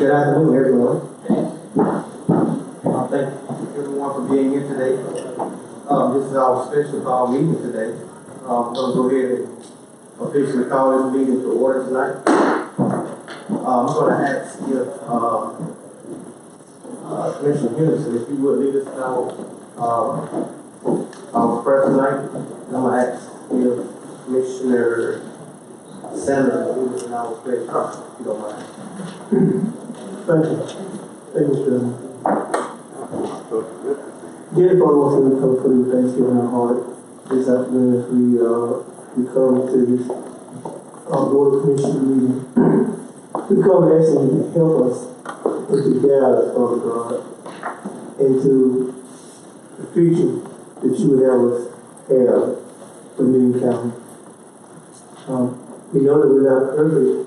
Good afternoon, everyone. Thank everyone for being here today. This is our special call meeting today. I'm going to go ahead and officially call this meeting to order tonight. I'm going to ask if Commissioner Henderson, if you would lead us down our prayer tonight. And I'm going to ask if Commissioner Sanders will lead us in our prayer, if you don't mind. Thank you. Thank you, Mr. Dear Father, once again, we come for you, thanksgiving in our heart this afternoon as we come to this Board of Commissioners meeting. We come asking you to help us and to guide us, Father God, into the future that you would have us have for Union County. We know that we're not perfect,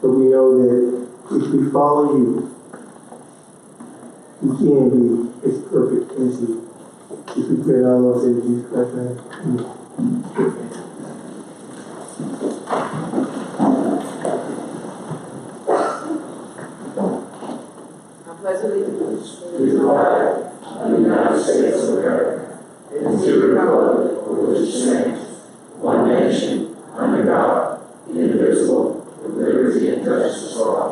but we know that if we follow you, we can be as perfect as you. If we pray our Lord and Savior Jesus Christ, amen. I pledge allegiance to the flag of the United States of America and to the republic for which it stands, one nation, under God, indivisible, with liberty and justice for all.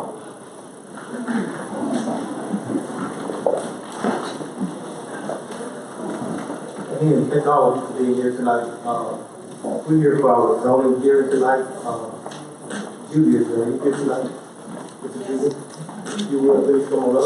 Again, thank all of you for being here tonight. We're here for our zoning hearing tonight. Judy is here tonight. Mr. Judy, if you would please come on up.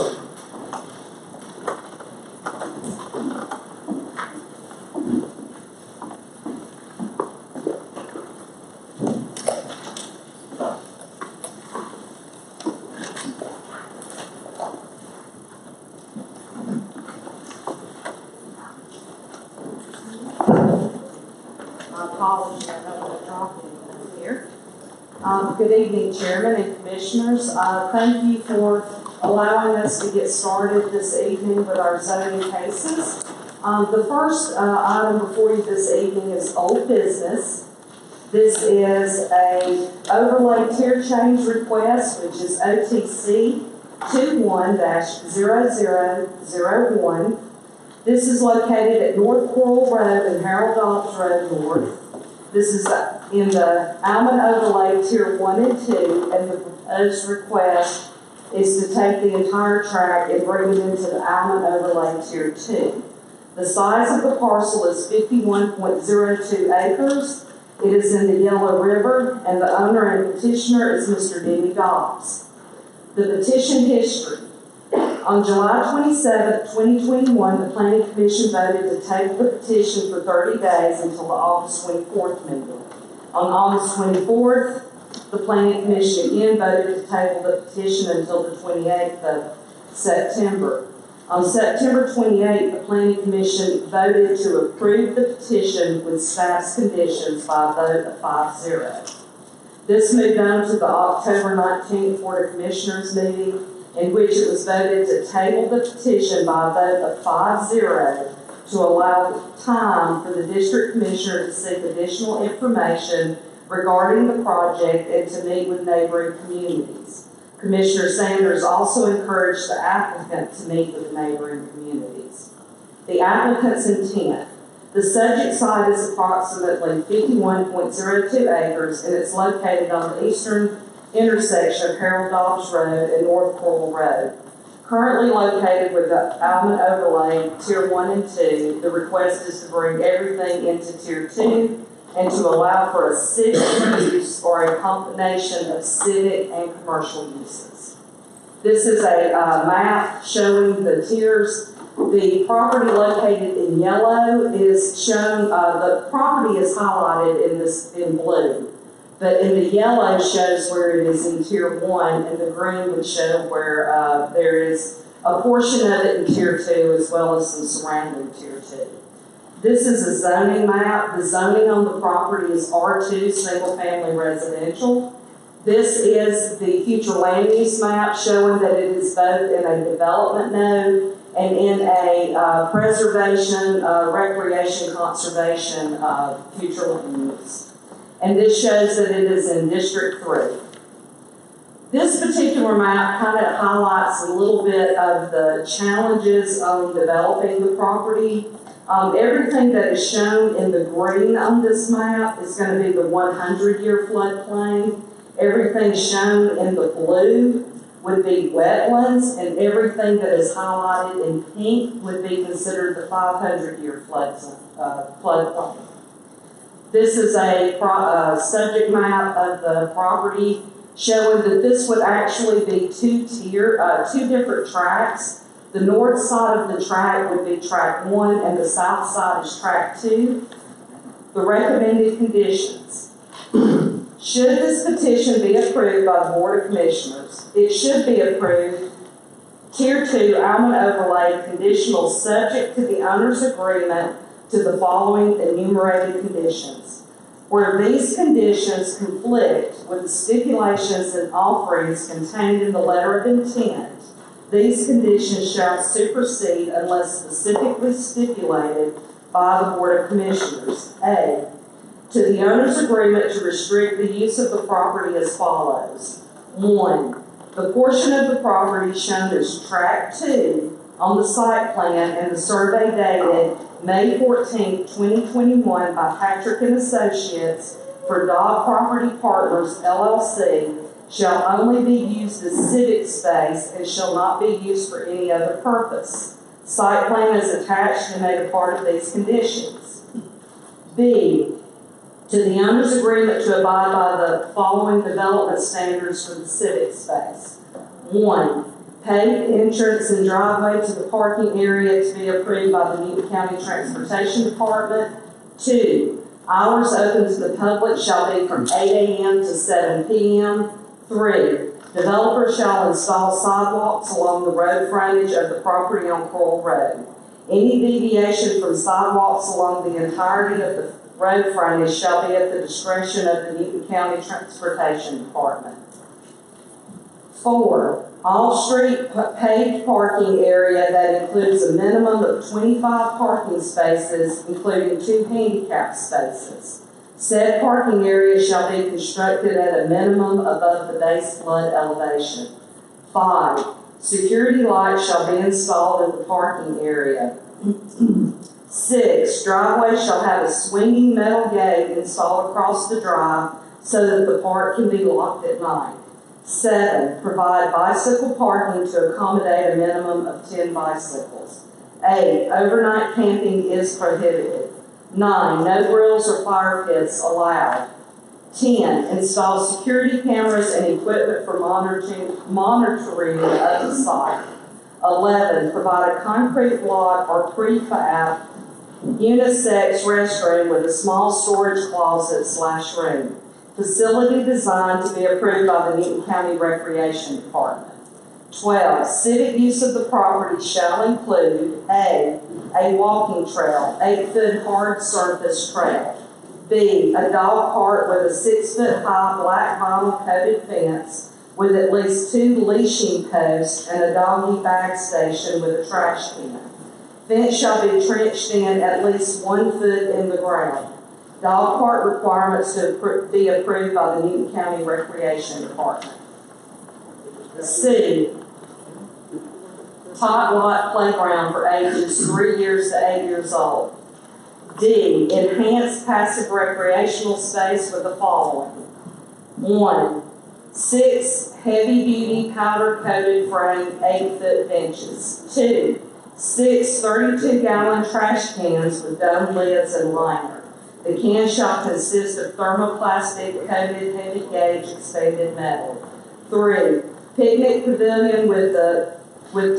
Good evening, Chairman and Commissioners. Thank you for allowing us to get started this evening with our zoning cases. The first item before you this evening is old business. This is a overlay tier change request, which is OTC 21-0001. This is located at North Coral Road and Harold Dobbs Road North. This is in the Almond Overlay Tier 1 and 2, and the proposed request is to take the entire tract and bring it into the Almond Overlay Tier 2. The size of the parcel is 51.02 acres. It is in the Yellow River, and the owner and petitioner is Mr. Denny Dobbs. The petition history. On July 27, 2021, the Planning Commission voted to table the petition for 30 days until the August 24th meeting. On August 24th, the Planning Commission again voted to table the petition until the 28th of September. On September 28th, the Planning Commission voted to approve the petition with staff's conditions by a vote of 5-0. This moved on to the October 19th Board of Commissioners meeting, in which it was voted to table the petition by a vote of 5-0 to allow time for the District Commissioner to seek additional information regarding the project and to meet with neighboring communities. Commissioner Sanders also encouraged the applicant to meet with the neighboring communities. The applicant's intent. The subject site is approximately 51.02 acres and it's located on the eastern intersection of Harold Dobbs Road and North Coral Road. Currently located with the Almond Overlay Tier 1 and 2, the request is to bring everything into Tier 2 and to allow for a civic use or a combination of civic and commercial uses. This is a map showing the tiers. The property located in yellow is shown, the property is highlighted in blue. But in the yellow shows where it is in Tier 1, and the green would show where there is a portion of it in Tier 2 as well as some surrounding Tier 2. This is a zoning map. The zoning on the property is R2, single family residential. This is the future land use map showing that it is both in a development node and in a preservation, recreation, conservation future land use. And this shows that it is in District 3. This particular map kind of highlights a little bit of the challenges on developing the property. Everything that is shown in the green on this map is going to be the 100-year floodplain. Everything shown in the blue would be wetlands, and everything that is highlighted in pink would be considered the 500-year floodplain. This is a subject map of the property showing that this would actually be two different tracks. The north side of the track would be track 1 and the south side is track 2. The recommended conditions. Should this petition be approved by the Board of Commissioners, it should be approved Tier 2 Almond Overlay conditional subject to the owner's agreement to the following enumerated conditions. Where these conditions conflict with the stipulations and offerings contained in the letter of intent, these conditions shall supersede unless specifically stipulated by the Board of Commissioners. A, to the owner's agreement to restrict the use of the property as follows. 1, the portion of the property shown as tract 2 on the site plan and the survey dated May 14, 2021 by Patrick and Associates for Dog Property Partners, LLC, shall only be used as civic space and shall not be used for any other purpose. Site plan is attached and made a part of these conditions. B, to the owner's agreement to abide by the following development standards for the civic space. 1, paved entrance and driveway to the parking area to be approved by the Newton County Transportation Department. 2, hours open to the public shall be from 8 a.m. to 7 p.m. 3, developer shall install sidewalks along the road frontage of the property on Coral Road. Any deviation from sidewalks along the entirety of the road frontage shall be at the discretion of the Newton County Transportation Department. 4, all street paved parking area that includes a minimum of 25 parking spaces, including 2 handicap spaces. Said parking area shall be constructed at a minimum above the base flood elevation. 5, security lights shall be installed in the parking area. 6, driveway shall have a swinging metal gate installed across the drive so that the park can be locked at night. 7, provide bicycle parking to accommodate a minimum of 10 bicycles. 8, overnight camping is prohibited. 9, no grills or fire pits allowed. 10, install security cameras and equipment for monitoring of the site. 11, provide a concrete block or prefab unisex restroom with a small storage closet/room. Facility designed to be approved by the Newton County Recreation Department. 12, civic use of the property shall include A walking trail, 8-foot hard surface trail. B, a dog park with a 6-foot-high black vinyl coated fence with at least 2 leashing posts and a doggy bag station with a trash can. Fence shall be trenched in at least 1 foot in the ground. Dog park requirements to be approved by the Newton County Recreation Department. C, tot lot playground for ages 3 years to 8 years old. D, enhanced passive recreational space with the following. 1, 6 heavy-duty powder-coated frame 8-foot benches. 2, 6 32-gallon trash cans with dome lids and liner. The can shall consist of thermoplastic coated heavy gauge expanded metal. 3, picnic pavilion with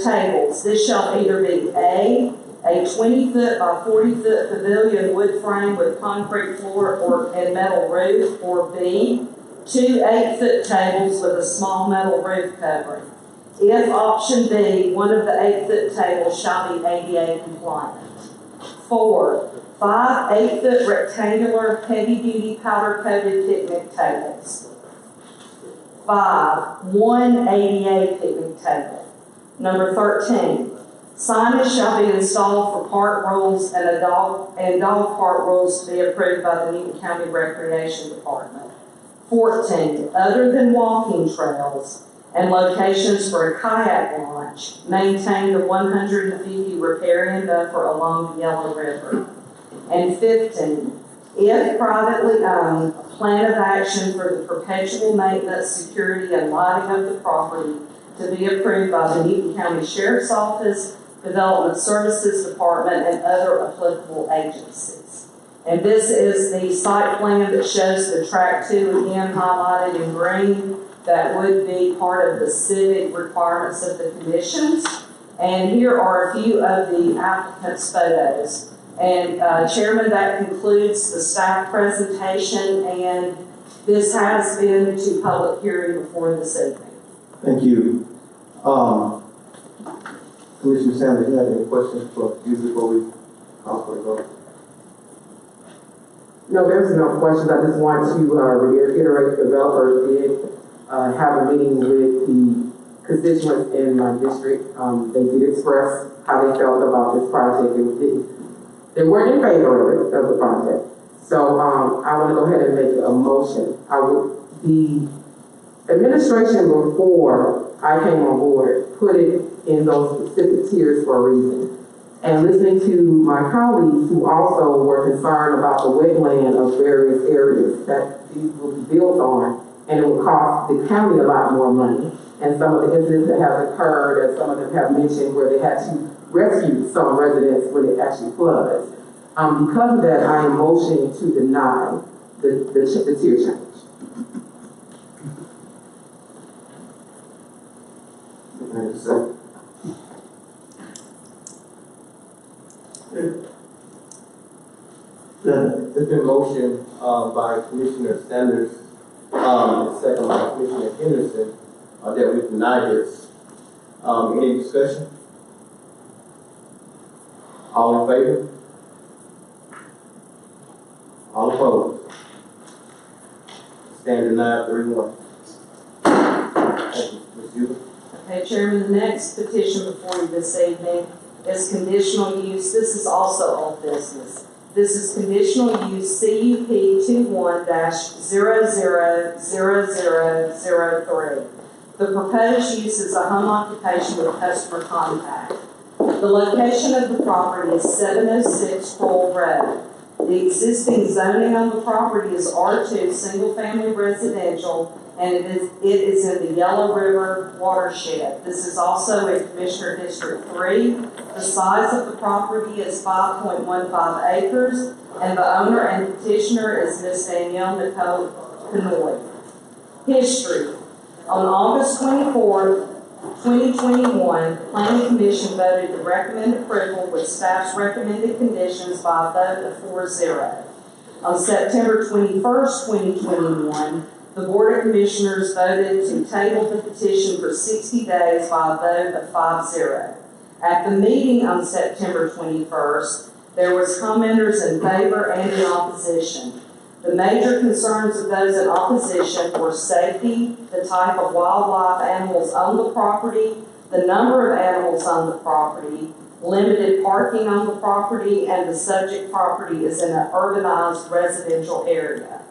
tables. This shall either be A 20-foot by 40-foot pavilion wood frame with concrete floor and metal roof, or B, 2 8-foot tables with a small metal roof covering. If option B, one of the 8-foot tables shall be ADA compliant. 4, 5 8-foot rectangular heavy-duty powder-coated picnic tables. 5, 1 ADA picnic table. Number 13, signage shall be installed for park rules and dog park rules to be approved by the Newton County Recreation Department. 14, other than walking trails and locations for a kayak launch, maintain the 150 riparian buffer along the Yellow River. And 15, if privately owned, a plan of action for the perpetual maintenance, security, and lighting of the property to be approved by the Newton County Sheriff's Office, Development Services Department, and other applicable agencies. And this is the site plan that shows the track 2 again highlighted in green. That would be part of the civic requirements of the conditions. And here are a few of the applicant's photos. And Chairman, that concludes the staff presentation, and this has been to public hearing before this evening. Thank you. Commissioner Sanders, you have any questions for you before we call for the vote? No, there's no questions. I just want to reiterate the developers did have a meeting with the constituents in my district. They did express how they felt about this project. They weren't in favor of the project. So I want to go ahead and make a motion. The administration before I came on board put it in those specific tiers for a reason. And listening to my colleagues who also were concerned about the wetland of various areas that these will be built on, and it would cost the county a lot more money. And some of the incidents that have occurred, as some of them have mentioned, where they had to rescue some residents when it actually floods. Because of that, I am motioning to deny the tier change. Thank you, sir. There's been motion by Commissioner Sanders, second by Commissioner Henderson, that we deny this. Any discussion? All in favor? All opposed? Stand denied 3-1. Thank you. Ms. Hughes? Okay, Chairman, the next petition before you this evening is conditional use. This is also old business. This is conditional use CUP 21-000003. The proposed use is a home occupation with customer contact. The location of the property is 706 Kroll Road. The existing zoning on the property is R2, single-family residential, and it is in the Yellow River watershed. This is also in Commissioner District 3. The size of the property is 5.15 acres, and the owner and petitioner is Miss Danielle Nicole Canoy. History. On August 24th, 2021, the Planning Commission voted to recommend approval with staff's recommended conditions by a vote of 4-0. On September 21st, 2021, the Board of Commissioners voted to table the petition for 60 days by a vote of 5-0. At the meeting on September 21st, there was commenters in favor and in opposition. The major concerns of those in opposition were safety, the type of wildlife animals on the property, the number of animals on the property, limited parking on the property, and the subject property is in an urbanized residential area.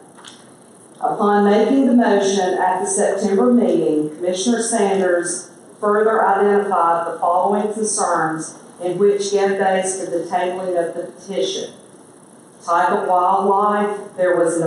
Upon making the motion at the September meeting, Commissioner Sanders further identified the following concerns in which gave base to the tabling of the petition. Type of wildlife, was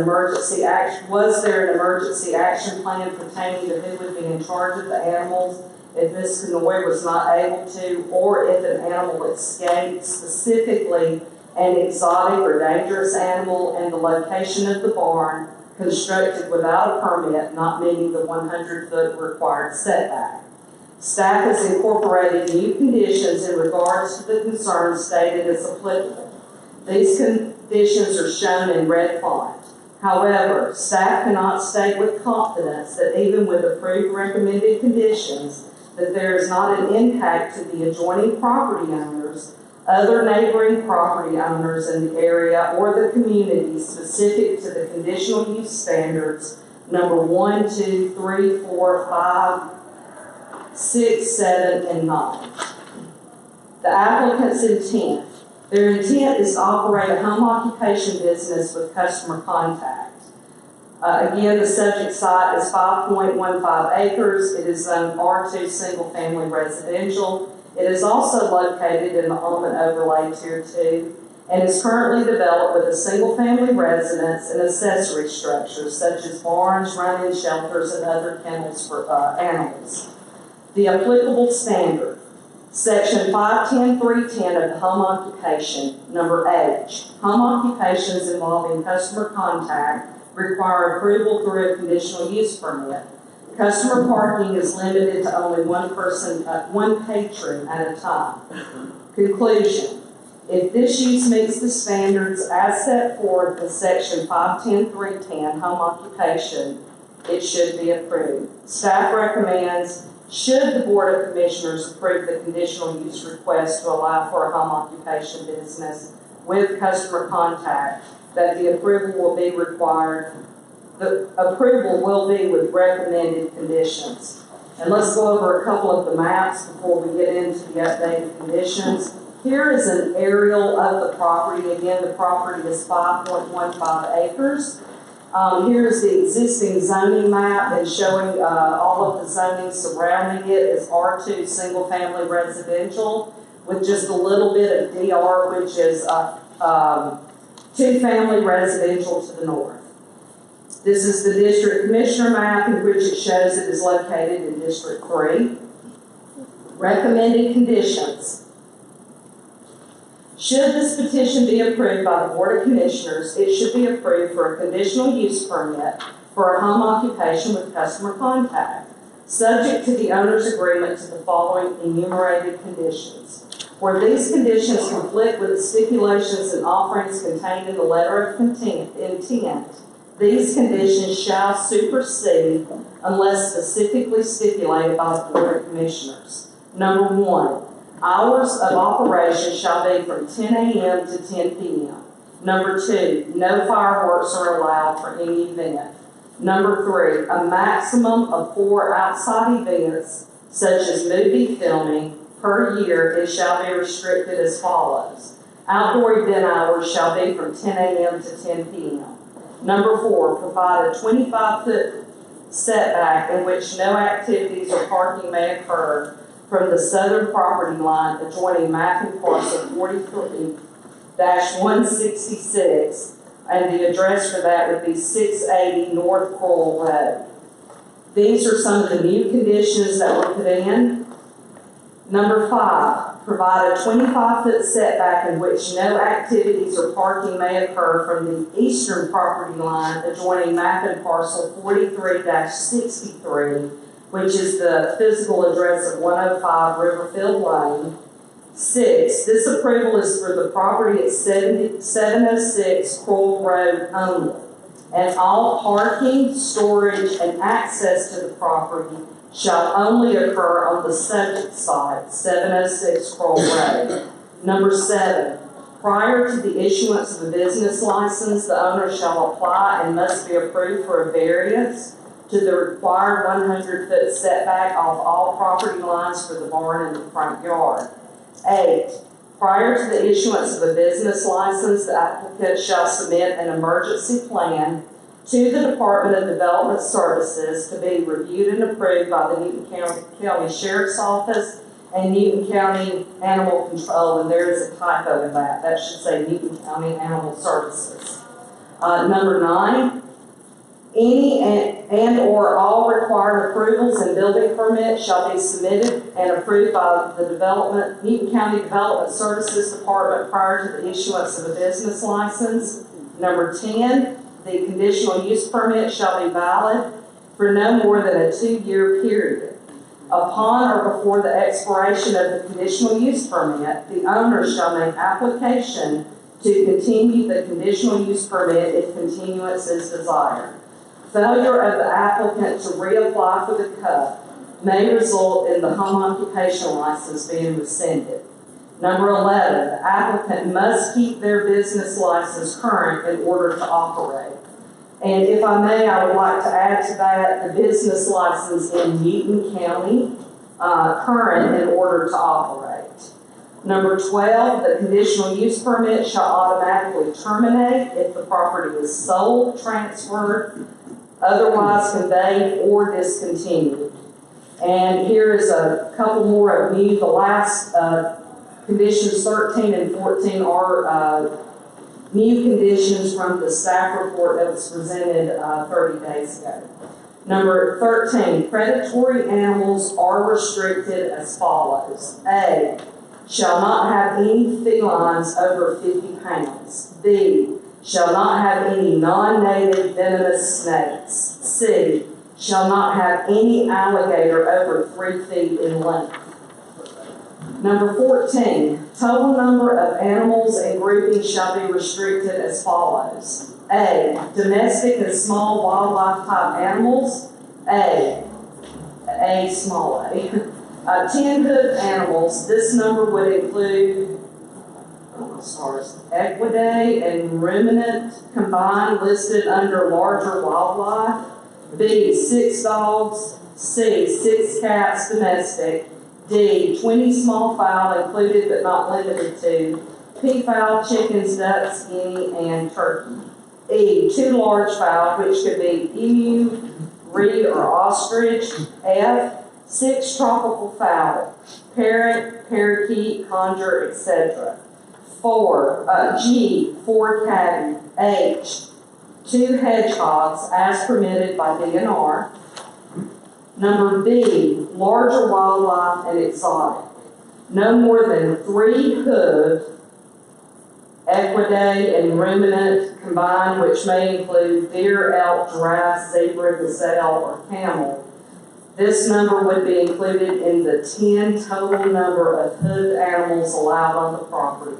there an emergency action pertaining to who would be in charge of the animals if Ms. Canoy was not able to, or if an animal escaped, specifically an exotic or dangerous animal, and the location of the barn constructed without a permit, not meeting the 100-foot required setback. Staff has incorporated new conditions in regards to the concerns stated as applicable. These conditions are shown in red font. However, staff cannot state with confidence that even with approved recommended conditions, that there is not an impact to the adjoining property owners, other neighboring property owners in the area, or the community specific to the conditional use standards number 1, 2, 3, 4, 5, 6, 7, and 9. The applicant's intent. Their intent is to operate a home occupation business with customer contact. Again, the subject site is 5.15 acres. It is zoned R2 single family residential. It is also located in the Almond Overlay Tier 2 and is currently developed with a single family residence and accessory structures such as barns, run-in shelters, and other kennels for animals. The applicable standard, Section 510.310 of the Home Occupation, number H. Home occupations involving customer contact require approval through a conditional use permit. Customer parking is limited to only one patron at a time. Conclusion. If this use meets the standards as set forth in Section 510.310 Home Occupation, it should be approved. Staff recommends, should the Board of Commissioners approve the conditional use request to allow for a home occupation business with customer contact, that the approval will be required. The approval will be with recommended conditions. And let's go over a couple of the maps before we get into the updated conditions. Here is an aerial of the property. Again, the property is 5.15 acres. Here is the existing zoning map and showing all of the zoning surrounding it is R2 single family residential with just a little bit of DR, which is two-family residential to the north. This is the district commissioner map in which it shows it is located in District 3. Recommended conditions. Should this petition be approved by the Board of Commissioners, it should be approved for a conditional use permit for a home occupation with customer contact, subject to the owner's agreement to the following enumerated conditions. Where these conditions conflict with the stipulations and offerings contained in the letter of intent, these conditions shall supersede unless specifically stipulated by the Board of Commissioners. Number 1, hours of operation shall be from 10 a.m. to 10 p.m. Number 2, no fireworks are allowed for any event. Number 3, a maximum of 4 outside events, such as movie filming, per year. It shall be restricted as follows. Outdoor event hours shall be from 10 a.m. to 10 p.m. Number 4, provide a 25-foot setback in which no activities or parking may occur from the southern property line adjoining mapping parcel 43-166, and the address for that would be 680 North Coral Road. These are some of the new conditions that were put in. Number 5, provide a 25-foot setback in which no activities or parking may occur from the eastern property line adjoining mapping parcel 43-63, which is the physical address of 105 Riverfield Lane. 6, this approval is for the property at 706 Coral Road only, and all parking, storage, and access to the property shall only occur on the subject site, 706 Kroll Road. Number 7, prior to the issuance of a business license, the owner shall apply and must be approved for a variance to the required 100-foot setback off all property lines for the barn and the front yard. 8, prior to the issuance of a business license, the applicant shall submit an emergency plan to the Department of Development Services to be reviewed and approved by the Newton County Sheriff's Office and Newton County Animal Control, and there is a typo in that. That should say Newton County Animal Services. Number 9, any and or all required approvals and building permits shall be submitted and approved by the Newton County Development Services Department prior to the issuance of a business license. Number 10, the conditional use permit shall be valid for no more than a 2-year period. Upon or before the expiration of the conditional use permit, the owner shall make application to continue the conditional use permit if continuance is desired. Failure of the applicant to reapply for the CUP may result in the home occupation license being rescinded. Number 11, the applicant must keep their business license current in order to operate. And if I may, I would like to add to that the business license in Newton County current in order to operate. Number 12, the conditional use permit shall automatically terminate if the property is sold, transferred, otherwise conveyed, or discontinued. And here is a couple more of new. The last conditions 13 and 14 are new conditions from the staff report that was presented 30 days ago. Number 13, predatory animals are restricted as follows. A, shall not have any felines over 50 pounds. B, shall not have any non-native venomous snakes. C, shall not have any alligator over 3 feet in length. Number 14, total number of animals and groupings shall be restricted as follows. A, domestic and small wildlife type animals. A small a. 10-hoofed animals, this number would include equidae and ruminant combined listed under larger wildlife. B, 6 dogs. C, 6 cats domestic. D, 20 small fowl included but not limited to peafowl, chickens, ducks, guinea, and turkey. E, 2 large fowl, which could be emu, reed, or ostrich. F, 6 tropical fowl, parrot, parakeet, conger, etc. G, 4 catty. H, 2 hedgehogs as permitted by DNR. Number B, larger wildlife and exotic. No more than 3 hoofed, equidae and ruminant combined, which may include deer, elk, giraffe, zebra, gazelle, or camel. This number would be included in the 10 total number of hoofed animals allowed on the property.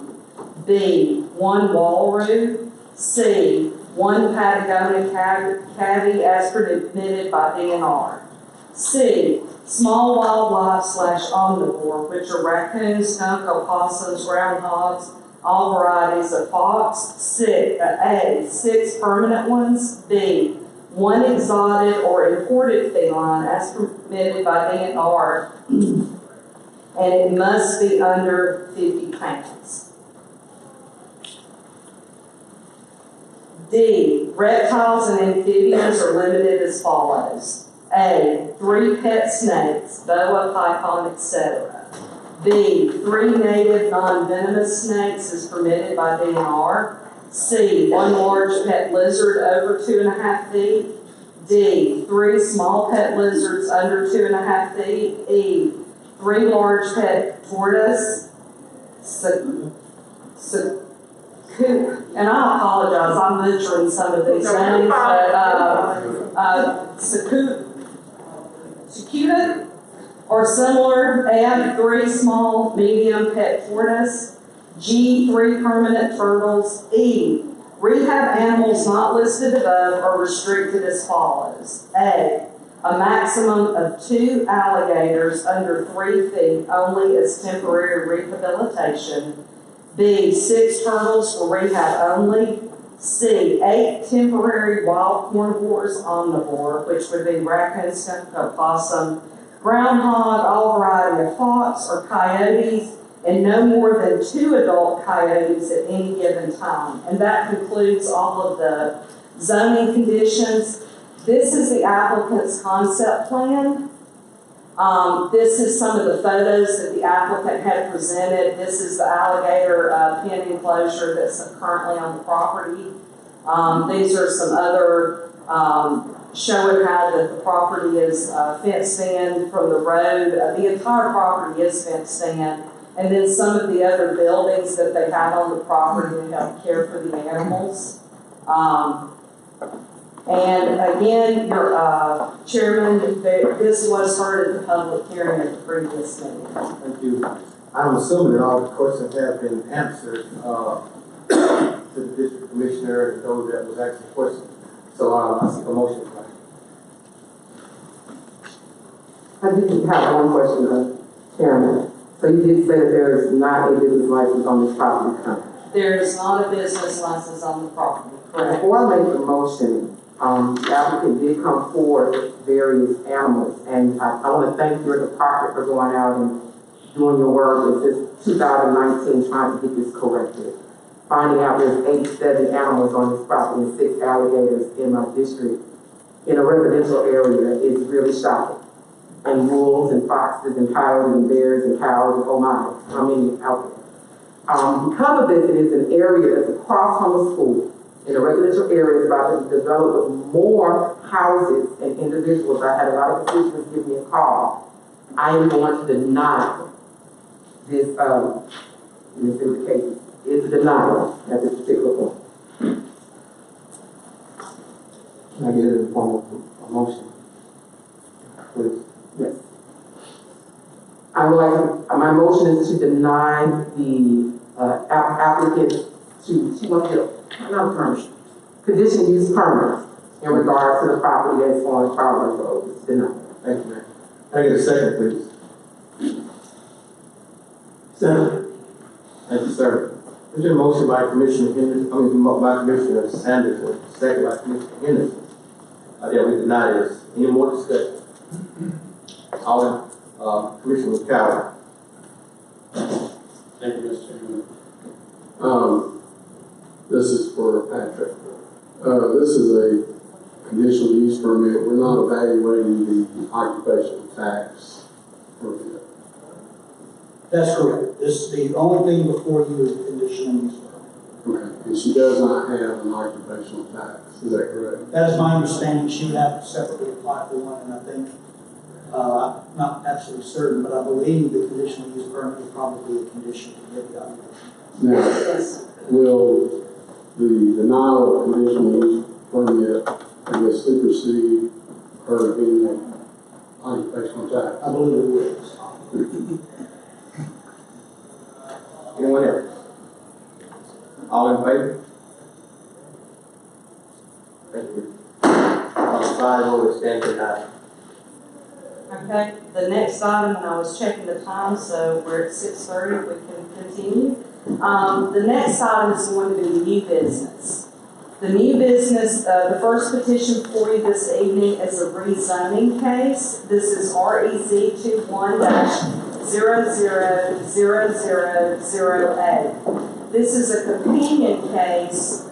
B, 1 walrus. C, 1 Patagonia caddy as permitted by DNR. C, small wildlife / omnivore, which are raccoons, skunk, opossums, groundhogs, all varieties of fox. A, 6 permanent ones. B, 1 exotic or imported feline as permitted by DNR, and it must be under 50 pounds. D, reptiles and amphibians are limited as follows. A, 3 pet snakes, boa, python, etc. B, 3 native non-venomous snakes is permitted by DNR. C, 1 large pet lizard over 2.5 feet. D, 3 small pet lizards under 2.5 feet. E, 3 large pet tortoise. And I apologize, I'm butchering some of these names, but cicuta or similar. F, 3 small, medium pet tortoise. G, 3 permanent turtles. E, rehab animals not listed above are restricted as follows. A maximum of 2 alligators under 3 feet only as temporary rehabilitation. B, 6 turtles for rehab only. C, 8 temporary wild carnivores omnivore, which would be raccoon, skunk, opossum, groundhog, all variety of fox or coyotes, and no more than 2 adult coyotes at any given time. And that concludes all of the zoning conditions. This is the applicant's concept plan. This is some of the photos that the applicant had presented. This is the alligator pen enclosure that's currently on the property. These are some other showing how that the property is fenced in from the road. The entire property is fenced in. And then some of the other buildings that they have on the property to help care for the animals. And again, your Chairman, this was heard at the public hearing at the previous meeting. Thank you. I'm assuming that all the questions have been answered to the district commissioner and those that was asking questions. So I seek a motion. I did have one question, Chairman. So you did say that there is not a business license on this property currently? There is not a business license on the property, correct? Before I make the motion, the applicant did come forward with various animals, and I want to thank your department for going out and doing your work since 2019 trying to get this corrected. Finding out there's 87 animals on this property and 6 alligators in my district in a residential area is really shocking. And wolves and foxes and coyotes and bears and cows and oh my, how many out there? Because of this, it is an area that's across from a school. In a residential area, it's about to be developed with more houses and individuals. I had a lot of constituents give me a call. I am going to deny this, this is the case. It's a denial at this particular point. Can I get it in the form of a motion? Please. Yes. I would like to, my motion is to deny the applicant to another permit, conditional use permit in regards to the property that's on Charles Road. It's denied. Thank you, ma'am. Can I get a second, please? Second. Thank you, sir. There's a motion by Commissioner Henderson, by Commissioner Sanderson, second by Commissioner Henderson. Yeah, we deny this. Any more discussion? All in, Commissioner McCallum. Thank you, Mr. Chairman. This is for Patrick. This is a conditional use permit. We're not evaluating the occupational tax permit. That's correct. The only thing before you is conditional use permit. Okay. And she does not have an occupational tax. Is that correct? That is my understanding. She would have to separately apply for one, and I think, I'm not absolutely certain, but I believe the conditional use permit is probably a condition to get the occupation. Now, Yes. will the denial of conditional use permit, I guess, supersede her being occupational tax? I believe it would. Anyone else? All in favor? Thank you. On the side, vote stand denied. Okay, the next item, and I was checking the time, so we're at 6:30, we can continue. The next item is going to be new business. The new business, the first petition for you this evening is a rezoning case. This is REZ 21-000008. This is a companion case.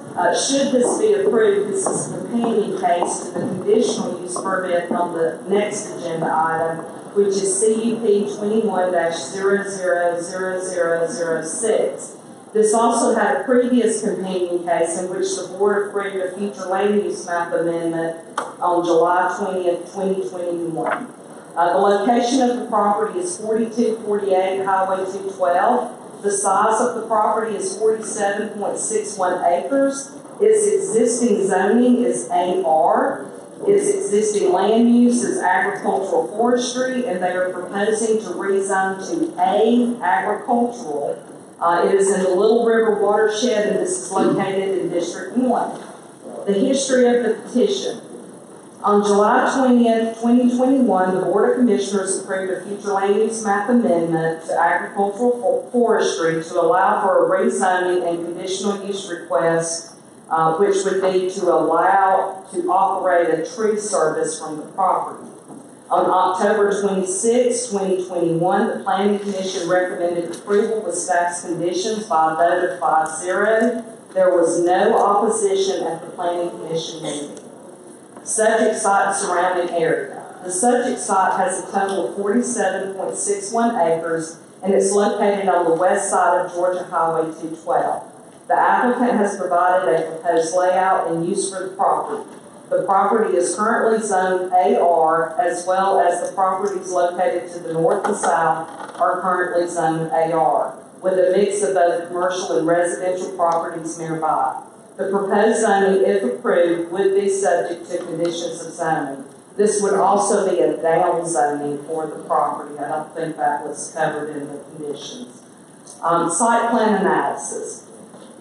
Should this be approved, this is a companion case to the conditional use permit on the next agenda item, which is CUP 21-000006. This also had a previous companion case in which the board approved a future land use map amendment on July 20th, 2021. The location of the property is 4248 Highway 212. The size of the property is 47.61 acres. Its existing zoning is AR. Its existing land use is agricultural forestry, and they are proposing to rezone to A, agricultural. It is in the Little River watershed, and this is located in District 1. The history of the petition. On July 20th, 2021, the Board of Commissioners approved a future land use map amendment to agricultural forestry to allow for a rezoning and conditional use request, which would be to allow to operate a tree service from the property. On October 26, 2021, the Planning Commission recommended approval with staff's conditions by a vote of 5-0. There was no opposition at the Planning Commission meeting. Subject site surrounding area. The subject site has a total of 47.61 acres, and it's located on the west side of Georgia Highway 212. The applicant has provided a proposed layout and use for the property. The property is currently zoned AR, as well as the properties located to the north and south are currently zoned AR, with a mix of both commercial and residential properties nearby. The proposed zoning, if approved, would be subject to conditions of zoning. This would also be a down zoning for the property. I don't think that was covered in the conditions. Site plan analysis.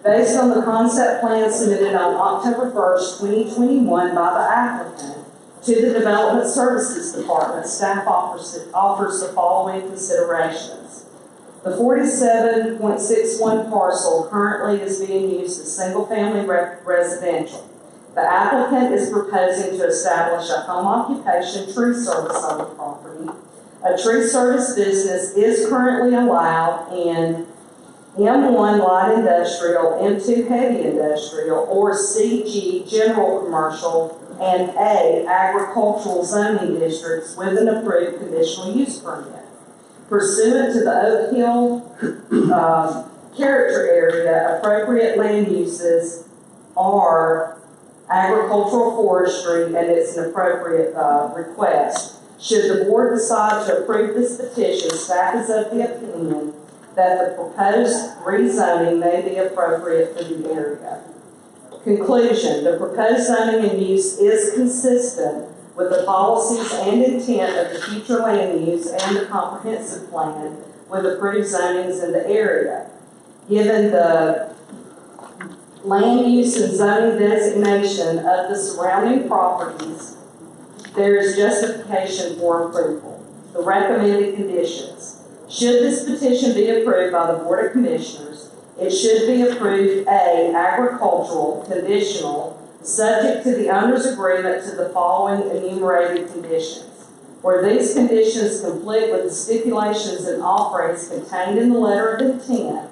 Based on the concept plan submitted on October 1st, 2021 by the applicant to the Development Services Department, staff offers the following considerations. The 47.61 parcel currently is being used as single-family residential. The applicant is proposing to establish a home occupation tree service on the property. A tree service business is currently allowed in M1 light industrial, M2 heavy industrial, or CG general commercial, and A agricultural zoning districts with an approved conditional use permit. Pursuant to the Oak Hill character area, appropriate land uses are agricultural forestry, and it's an appropriate request. Should the board decide to approve this petition, staff is of the opinion that the proposed rezoning may be appropriate for the area. Conclusion, the proposed zoning and use is consistent with the policies and intent of the future land use and the comprehensive plan with approved zonings in the area. Given the land use and zoning designation of the surrounding properties, there is justification for approval. The recommended conditions. Should this petition be approved by the Board of Commissioners, it should be approved A, agricultural, conditional, subject to the owner's agreement to the following enumerated conditions. Where these conditions conflict with the stipulations and offerings contained in the letter of intent,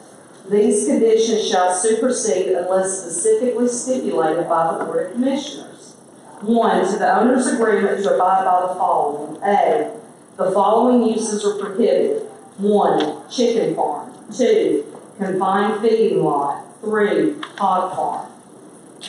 these conditions shall supersede unless specifically stipulated by the Board of Commissioners. 1, to the owner's agreement to abide by the following. A, the following uses are prohibited. 1, chicken farm. 2, confined feeding lot. 3, hog farm.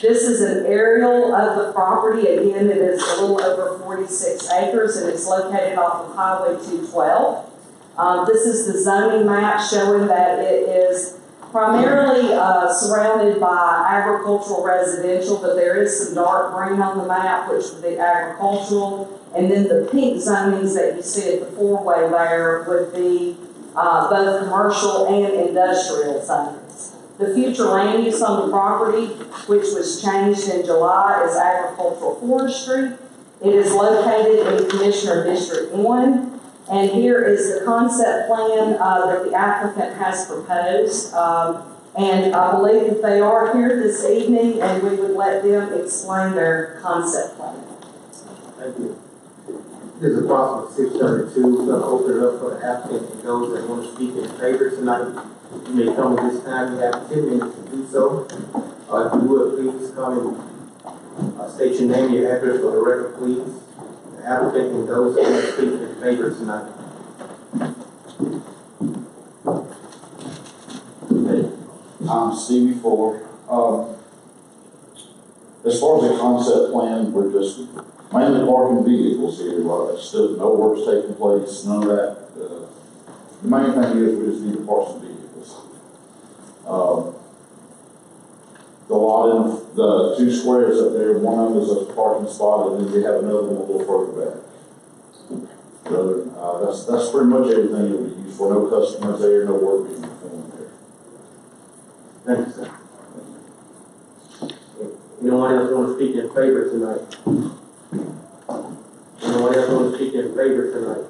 This is an aerial of the property. Again, it is a little over 46 acres, and it's located off of Highway 212. This is the zoning map showing that it is primarily surrounded by agricultural residential, but there is some dark green on the map, which would be agricultural. And then the pink zonings that you see at the four-way there would be both commercial and industrial zonings. The future land use on the property, which was changed in July, is agricultural forestry. It is located in Commissioner District 1. And here is the concept plan that the applicant has proposed. And I believe that they are here this evening, and we would let them explain their concept plan. Thank you. It is approximately 6:32. We're going to open it up for the applicant and those that want to speak in favor tonight. You may come at this time. You have 10 minutes to do so. If you would, please come and state your name and your address for the record, please. The applicant and those that want to speak in favor tonight. I'm Stevie Fuller. As far as the concept plan, we're just mainly parking vehicles here. Still no work's taking place, none of that. The main thing is we just need to park some vehicles. The lot in the 2 squares up there, one of them is a parking spot, and then we have another one a little further back. So, that's pretty much everything that we use for. No customers there, no work being performed there. Thank you, sir. Anyone else want to speak in favor tonight? Anyone else want to speak in favor tonight?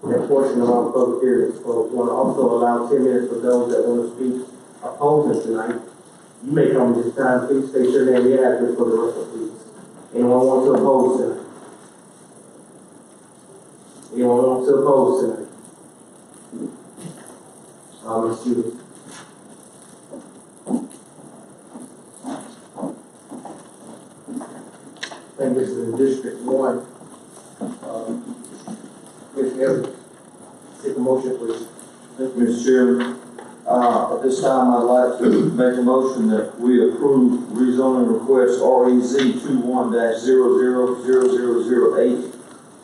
That portion of our public hearing is closed. We want to also allow 10 minutes for those that want to speak opposing tonight. You may come this time. Please state your name and your address for the record, please. Anyone want to oppose tonight? Anyone want to oppose tonight? Ms. Judy. I think this is in District 1. Ms. Evans, take a motion, please. Thank you, Mr. Chairman. At this time, I'd like to make a motion that we approve rezoning request REZ 21-000008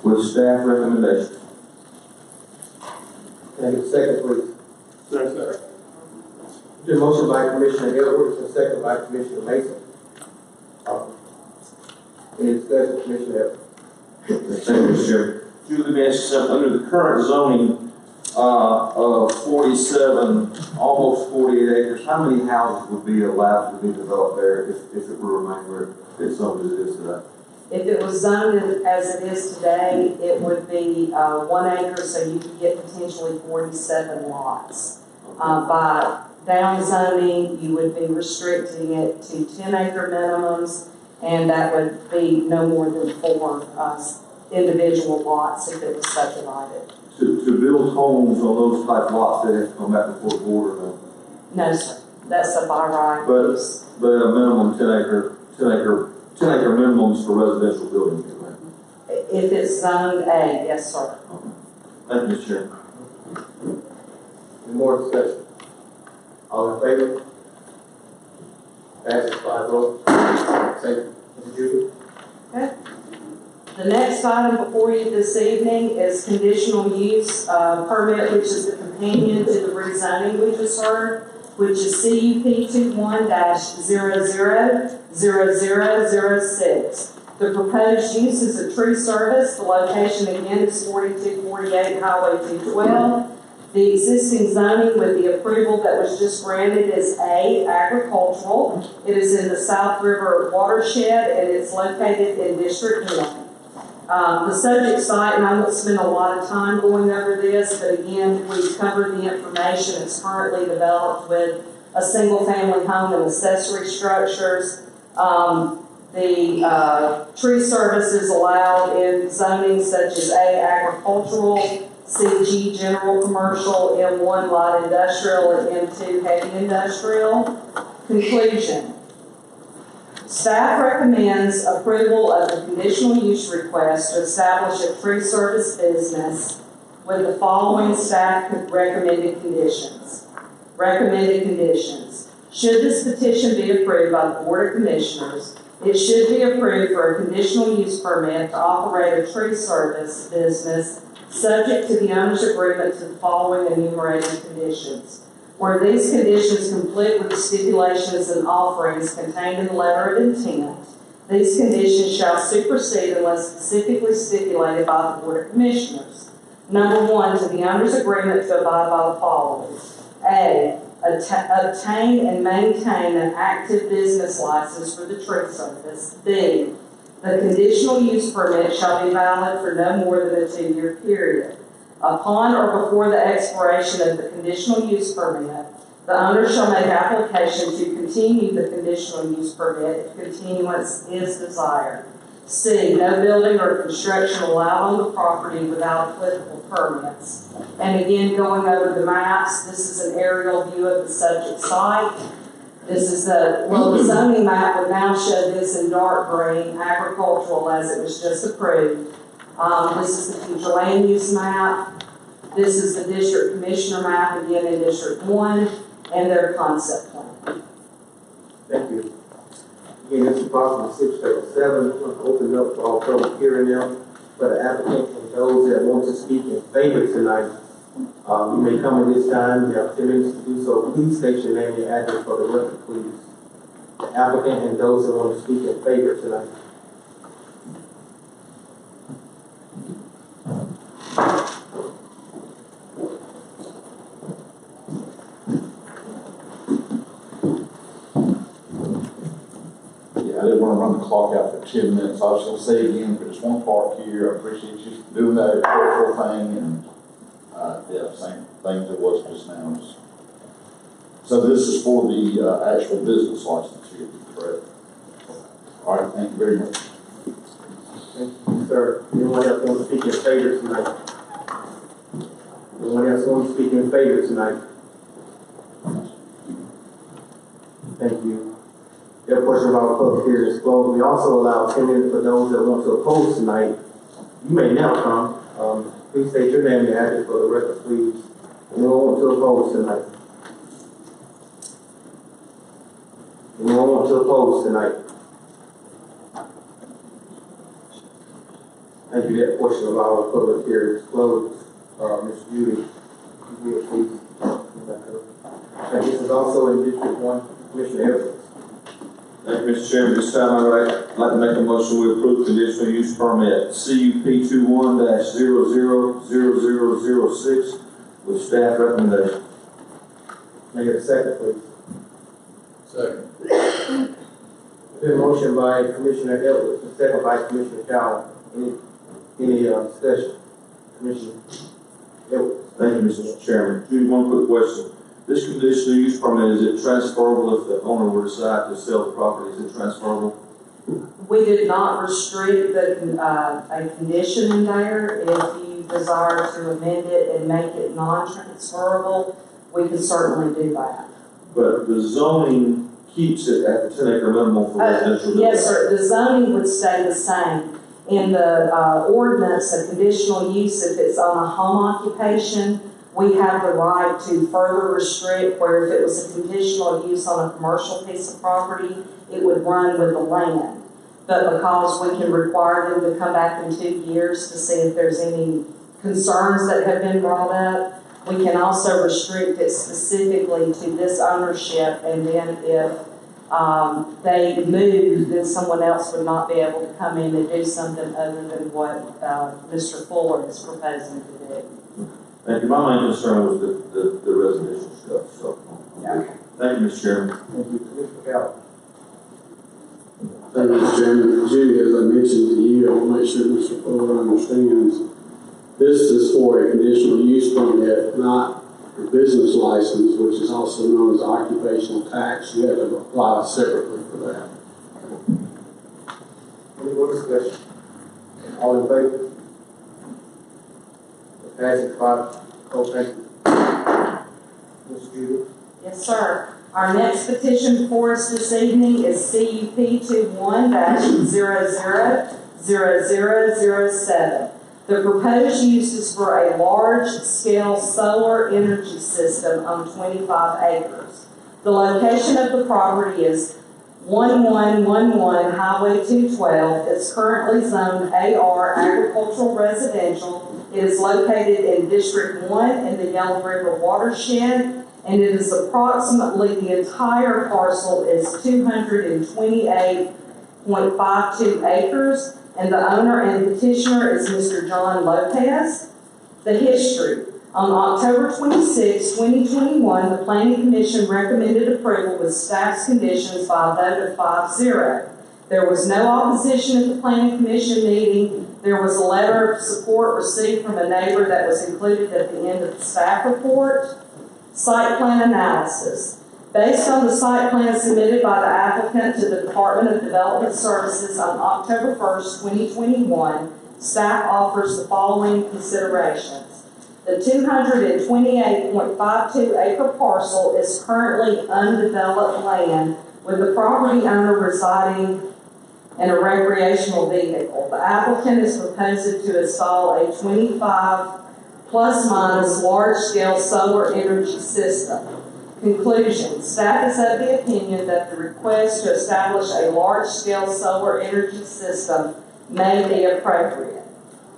with staff recommendation. Can I get a second, please? Second. The motion by Commissioner Edwards and second by Commissioner Mason. Any discussion, Commissioner Edwards? Thank you, Mr. Chairman. Julie asks, under the current zoning of 47, almost 48 acres, how many houses would be allowed to be developed there if it were remain where it's zoned as it is today? If it was zoned as it is today, it would be 1 acre, so you could get potentially 47 lots. By downzoning, you would be restricting it to 10 acre minimums, and that would be no more than 4. individual lots if it was subdivided. To build homes on those type lots, they have to come back before the board or no? No, sir, that's a by right But- use. But a minimum 10 acre minimums for residential buildings, right? If it's zoned A, yes, sir. Thank you, Mr. Chairman. Any more discussion? All in favor? Passes 5-0. Thank you. Mr. Judy? The next item before you this evening is conditional use permit, which is the companion to the rezoning we just heard, which is CUP 21-000006. The proposed use is a tree service. The location again is 4248 Highway 212. The existing zoning with the approval that was just granted is A, agricultural. It is in the South River watershed and it's located in District 1. The subject site, and I won't spend a lot of time going over this, but again, we've covered the information. It's currently developed with a single-family home and accessory structures. The tree service is allowed in zoning such as A, agricultural, CG, general commercial, M1, light industrial, and M2, heavy industrial. Conclusion. Staff recommends approval of the conditional use request to establish a tree service business with the following staff recommended conditions. Recommended conditions. Should this petition be approved by the Board of Commissioners, it should be approved for a conditional use permit to operate a tree service business subject to the owner's agreement to the following enumerated conditions. Where these conditions conflict with the stipulations and offerings contained in the letter of intent, these conditions shall supersede unless specifically stipulated by the Board of Commissioners. Number 1, to the owner's agreement to abide by the following. A, obtain and maintain an active business license for the tree service. B, the conditional use permit shall be valid for no more than a 2-year period. Upon or before the expiration of the conditional use permit, the owner shall make application to continue the conditional use permit if continuance is desired. C, no building or construction allowed on the property without applicable permits. And again, going over the maps, this is an aerial view of the subject site. This is the zoning map would now show this in dark green, agricultural as it was just approved. This is the future land use map. This is the district commissioner map, again in District 1, and their concept plan. Thank you. Again, this is possible 637. We're going to open up for all public hearing now. For the applicant and those that want to speak in favor tonight, you may come at this time. You have 10 minutes to do so. Please state your name and your address for the record, please. The applicant and those that want to speak in favor tonight. I didn't want to run the clock out for 10 minutes. I was going to say again, for just one part here, I appreciate you doing that agricultural thing, and yeah, same thing that was just now. So this is for the actual business license here, correct? All right, thank you very much. Thank you, sir. Anyone else want to speak in favor tonight? Anyone else want to speak in favor tonight? Thank you. Their portion of our public hearing is closed. We also allow 10 minutes for those that want to oppose tonight. You may now come. Please state your name and your address for the record, please. Anyone want to oppose tonight? Anyone want to oppose tonight? Thank you. That portion of our public hearing is closed. Ms. Judy, you will please. And this is also in District 1, Commissioner Evans. Thank you, Mr. Chairman. This time I'd like to make a motion we approve conditional use permit CUP 21-000006 with staff recommendation. May I get a second, please? Second. Been a motion by Commissioner Edwards, and second by Commissioner Cowell. Any discussion? Commissioner Edwards. Thank you, Mr. Chairman. Judy, one quick question. This conditional use permit, is it transferable if the owner were to decide to sell the property? Is it transferable? We did not restrict a condition in there. If you desire to amend it and make it non-transferable, we can certainly do that. But the zoning keeps it at the 10-acre minimum for residential. Yes, sir. The zoning would stay the same. In the ordinance, a conditional use, if it's on a home occupation, we have the right to further restrict, where if it was a conditional use on a commercial piece of property, it would run with the land. But because we can require them to come back in 2 years to see if there's any concerns that have been brought up, we can also restrict it specifically to this ownership, and then if they move, then someone else would not be able to come in and do something other than what Mr. Fuller is proposing to do. Thank you. My main concern was the residential stuff, so. Okay. Thank you, Mr. Chairman. Thank you, Commissioner Cal. Thank you, Mr. Chairman. Judy, as I mentioned to you, I want to make sure Mr. Fuller understands, this is for a conditional use permit, not a business license, which is also known as occupational tax. You have to apply separately for that. Any more discussion? All in favor? Passing 5. Oh, thank you. Ms. Judy? Yes, sir. Our next petition before us this evening is CUP 21-000007. The proposed use is for a large-scale solar energy system on 25 acres. The location of the property is 1111 Highway 212. It's currently zoned AR Agricultural Residential. It is located in District 1 in the Yellow River watershed, and it is approximately, the entire parcel is 228.52 acres. And the owner and petitioner is Mr. John Lopez. The history. On October 26, 2021, the Planning Commission recommended approval with staff's conditions by a vote of 5-0. There was no opposition at the Planning Commission meeting. There was a letter of support received from a neighbor that was included at the end of the staff report. Site plan analysis. Based on the site plan submitted by the applicant to the Department of Development Services on October 1st, 2021, staff offers the following considerations. The 228.52 acre parcel is currently undeveloped land with the property owner residing in a recreational vehicle. The applicant is proposing to install a 25 plus minus large-scale solar energy system. Conclusion. Staff is of the opinion that the request to establish a large-scale solar energy system may be appropriate.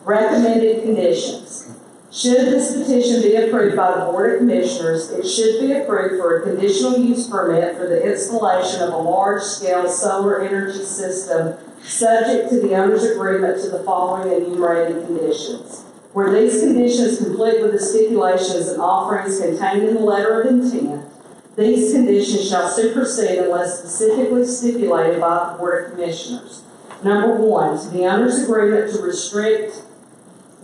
Recommended conditions. Should this petition be approved by the Board of Commissioners, it should be approved for a conditional use permit for the installation of a large-scale solar energy system subject to the owner's agreement to the following enumerated conditions. Where these conditions complete with the stipulations and offerings contained in the letter of intent, these conditions shall supersede unless specifically stipulated by the Board of Commissioners. Number 1, to the owner's agreement to restrict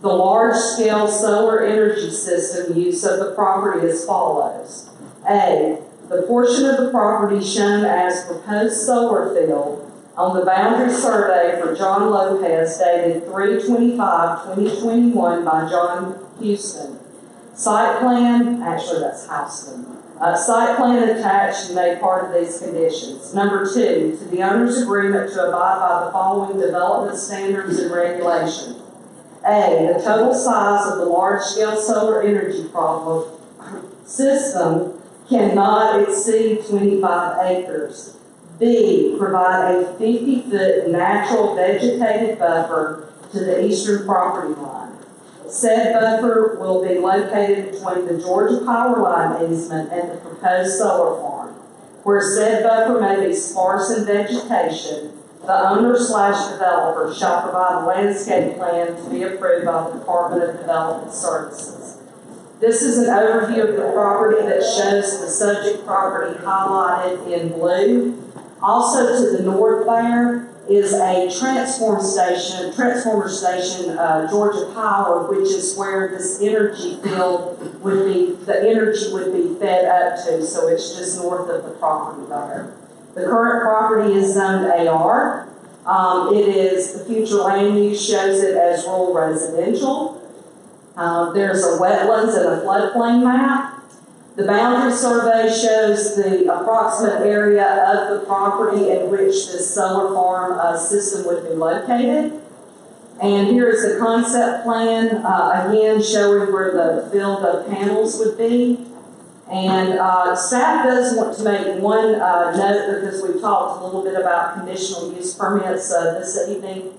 the large-scale solar energy system use of the property as follows. A, the portion of the property shown as proposed solar field on the boundary survey for John Lopez dated 3/25/2021 by John Houston. Site plan, actually that's Houston. Site plan attached and made part of these conditions. Number 2, to the owner's agreement to abide by the following development standards and regulations. A, the total size of the large-scale solar energy system cannot exceed 25 acres. B, provide a 50-foot natural vegetated buffer to the eastern property line. Said buffer will be located between the Georgia power line easement and the proposed solar farm. Where said buffer may be sparse in vegetation, the owner/developer shall provide a landscape plan to be approved by the Department of Development Services. This is an overview of the property that shows the subject property highlighted in blue. Also to the north there is a transformer station, Georgia Power, which is where this energy field would be, the energy would be fed up to, so it's just north of the property there. The current property is zoned AR. The future land use shows it as rural residential. There's a wetlands and a floodplain map. The boundary survey shows the approximate area of the property in which this solar farm system would be located. And here is the concept plan, again showing where the field of panels would be. And staff does want to make one note, because we've talked a little bit about conditional use permits this evening.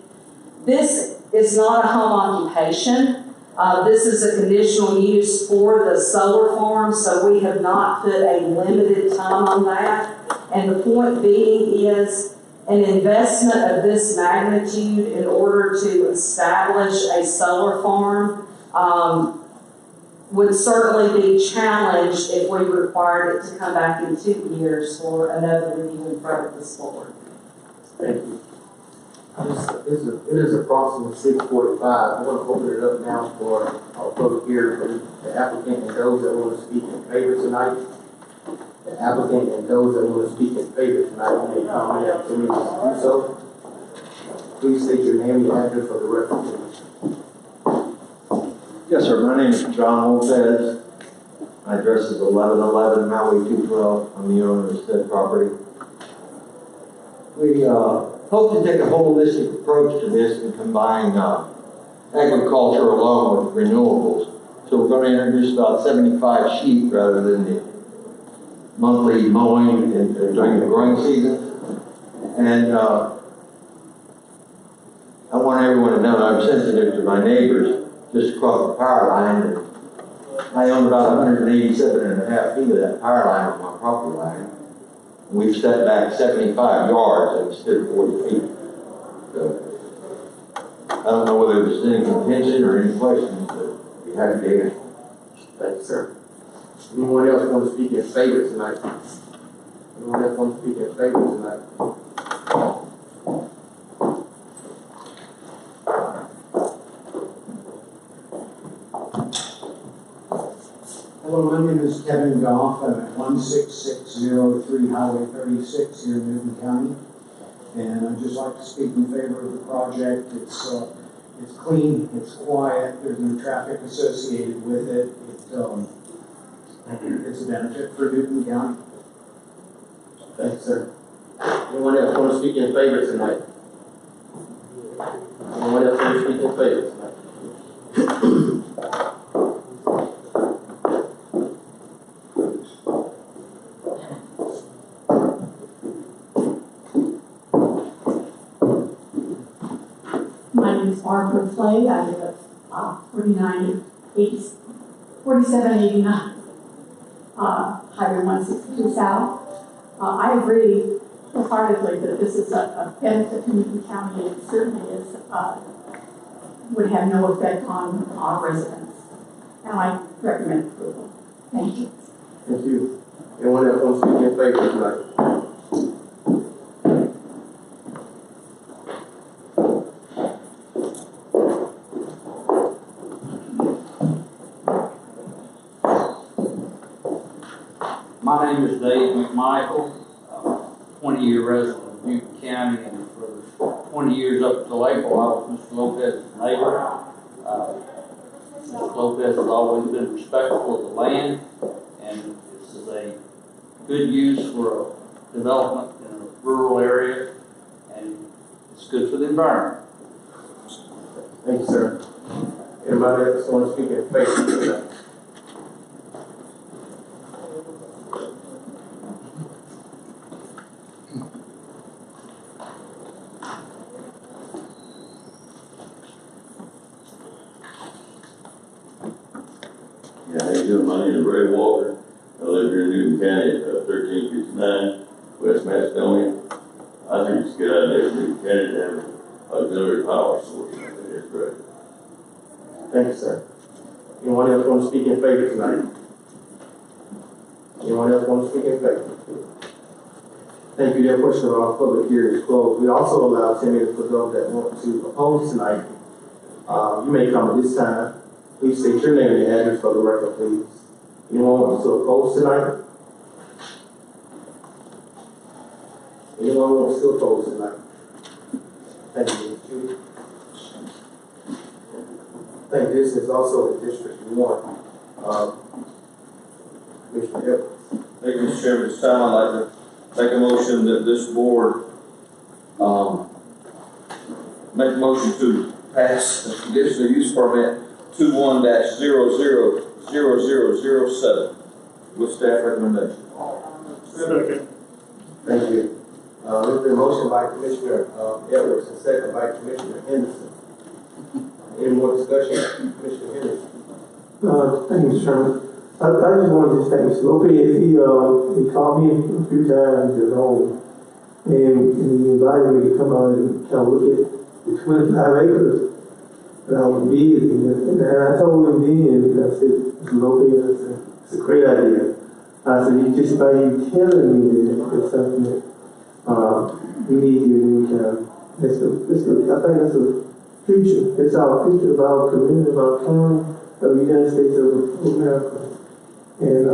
This is not a home occupation. This is a conditional use for the solar farm, so we have not put a limited time on that. And the point being is an investment of this magnitude in order to establish a solar farm would certainly be challenged if we required it to come back in 2 years for another review in front of this board. Thank you. It is approximately 6:45. I'm going to open it up now for our public hearing for the applicant and those that want to speak in favor tonight. The applicant and those that want to speak in favor tonight, you may comment at 2 minutes to do so. Please state your name and address for the record, please. Yes, sir. My name is John Lopez. My address is 1111 Highway 212. I'm the owner of said property. We hope to take a holistic approach to this and combine agriculture along with renewables. So we're going to introduce about 75 sheep rather than the monthly mowing during the growing season. And I want everyone to know that I'm sensitive to my neighbors just across the power line. And I own about 187.5 feet of that power line on my property line. We've set back 75 yards instead of 40 feet. So, I don't know whether there's any contention or any questions, but we have to answer. Thank you, sir. Anyone else want to speak in favor tonight? Anyone else want to speak in favor tonight? Hello, my name is Kevin Goff. I'm at 16603 Highway 36 here in Newton County. And I'd just like to speak in favor of the project. It's clean, it's quiet, there's no traffic associated with it. It's a benefit for Newton County. Thanks, sir. Anyone else want to speak in favor tonight? Anyone else want to speak in favor tonight? My name is Barbara Clay. I live at 4789 Highway 162 South. I agree wholeheartedly that this is a benefit to Newton County. It certainly is, would have no effect on our residents. And I recommend approval. Thank you. Thank you. Anyone else want to speak in favor tonight? My name is Dave McMichael, 20-year resident of Newton County, and for 20 years up to April, I was Mr. Lopez's neighbor. Mr. Lopez has always been respectful of the land, and this is a good use for a development in a rural area, and it's good for the environment. Thank you, sir. Anybody else want to speak in favor tonight? Yeah, how you doing? My name is Ray Walker. I live here in Newton County at 1359 West Macedonia. I think it's a good idea for Newton County to have auxiliary power source. That's great. Thank you, sir. Anyone else want to speak in favor tonight? Anyone else want to speak in favor? Thank you. That portion of our public hearing is closed. We also allow 10 minutes for those that want to oppose tonight. You may come at this time. Please state your name and your address for the record, please. Anyone want to oppose tonight? Anyone want to oppose tonight? Thank you, Ms. Judy. I think this is also in District 1. Commissioner Evans. Thank you, Mr. Chairman. This time I'd like to make a motion that this board, make a motion to pass the conditional use permit 21-000007 with staff recommendation. Second. Thank you. There's been a motion by Commissioner Edwards and second by Commissioner Henderson. Any more discussion? Commissioner Henderson. Thank you, Mr. Chairman. I just wanted to thank Mr. Lopez. He called me a few times at home, and he invited me to come out and kind of look at the 25 acres that I was building. And I told him then, I said, Mr. Lopez, I said, it's a great idea. I said, just by you telling me that it's something that we need here in New County. I think that's the future. It's our future of our community, of our county, of the United States of America. And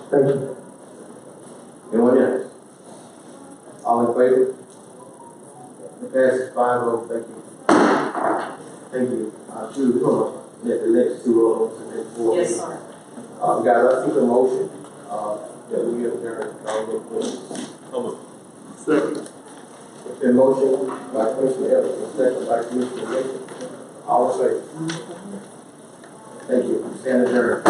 thank you. Anyone else? All in favor? It passes 5-0. Thank you. Thank you. Judy, come on. Let the next two rolls and then 4. Yes, sir. Guys, I think a motion that we adjourn. Second. It's been motion by Commissioner Evans and second by Commissioner Mason. All in favor? Thank you. Stand adjourned.